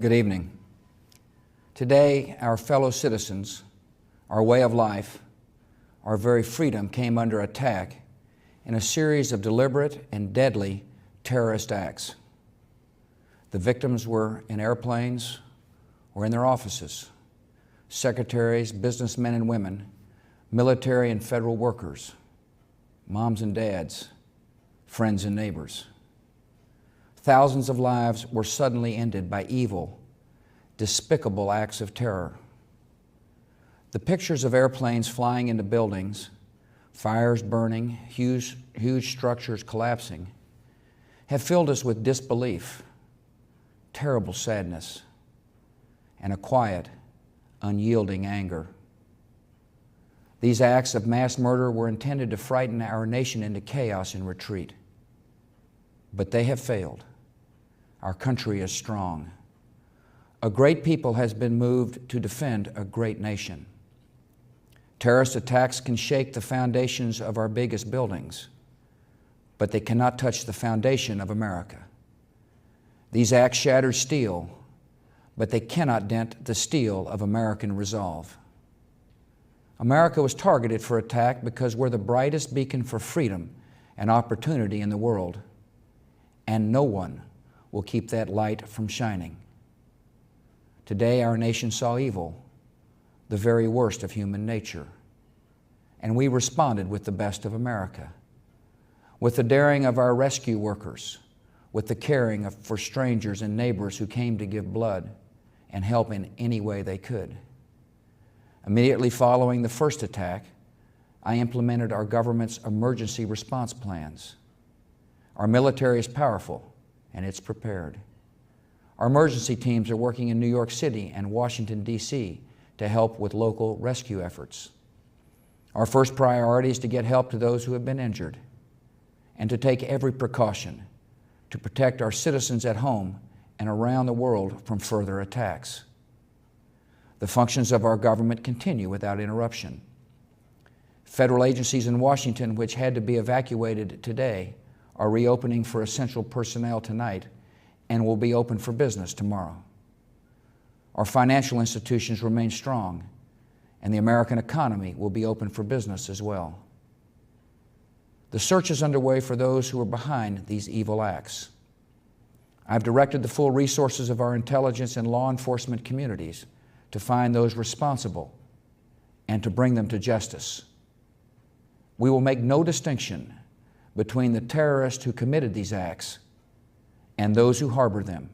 Good evening. Today, our fellow citizens, our way of life, our very freedom came under attack in a series of deliberate and deadly terrorist acts. The victims were in airplanes or in their offices, secretaries, businessmen and women, military and federal workers, moms and dads, friends and neighbors. Thousands of lives were suddenly ended by evil, despicable acts of terror. The pictures of airplanes flying into buildings, fires burning, huge structures collapsing, have filled us with disbelief, terrible sadness, and a quiet, unyielding anger. These acts of mass murder were intended to frighten our nation into chaos and retreat. But they have failed. Our country is strong. A great people has been moved to defend a great nation. Terrorist attacks can shake the foundations of our biggest buildings, but they cannot touch the foundation of America. These acts shatter steel, but they cannot dent the steel of American resolve. America was targeted for attack because we're the brightest beacon for freedom and opportunity in the world, and no one will keep that light from shining. Today, our nation saw evil, the very worst of human nature, and we responded with the best of America, with the daring of our rescue workers, with the caring for strangers and neighbors who came to give blood and help in any way they could. Immediately following the first attack, I implemented our government's emergency response plans. Our military is powerful, and it's prepared. Our emergency teams are working in New York City and Washington, D.C. to help with local rescue efforts. Our first priority is to get help to those who have been injured and to take every precaution to protect our citizens at home and around the world from further attacks. The functions of our government continue without interruption. Federal agencies in Washington, which had to be evacuated today, are reopening for essential personnel tonight and will be open for business tomorrow. Our financial institutions remain strong, and the American economy will be open for business as well. The search is underway for those who are behind these evil acts. I've directed the full resources of our intelligence and law enforcement communities to find those responsible and to bring them to justice. We will make no distinction between the terrorists who committed these acts and those who harbor them.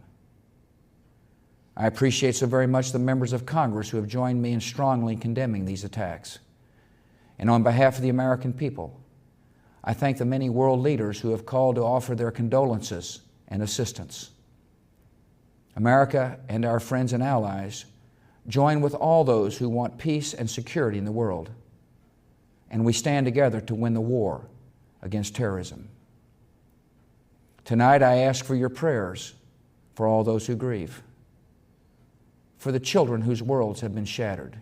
I appreciate so very much the members of Congress who have joined me in strongly condemning these attacks. And on behalf of the American people, I thank the many world leaders who have called to offer their condolences and assistance. America and our friends and allies join with all those who want peace and security in the world, and we stand together to win the war against terrorism. Tonight, I ask for your prayers for all those who grieve, for the children whose worlds have been shattered,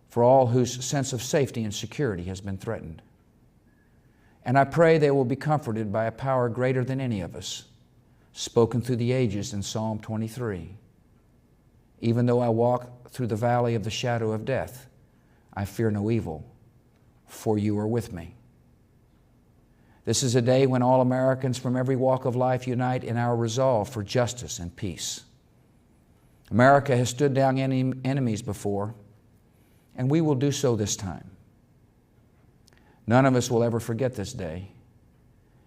for all whose sense of safety and security has been threatened. And I pray they will be comforted by a power greater than any of us, spoken through the ages in Psalm 23. Even though I walk through the valley of the shadow of death, I fear no evil, for you are with me. This is a day when all Americans from every walk of life unite in our resolve for justice and peace. America has stood down enemies before, and we will do so this time. None of us will ever forget this day,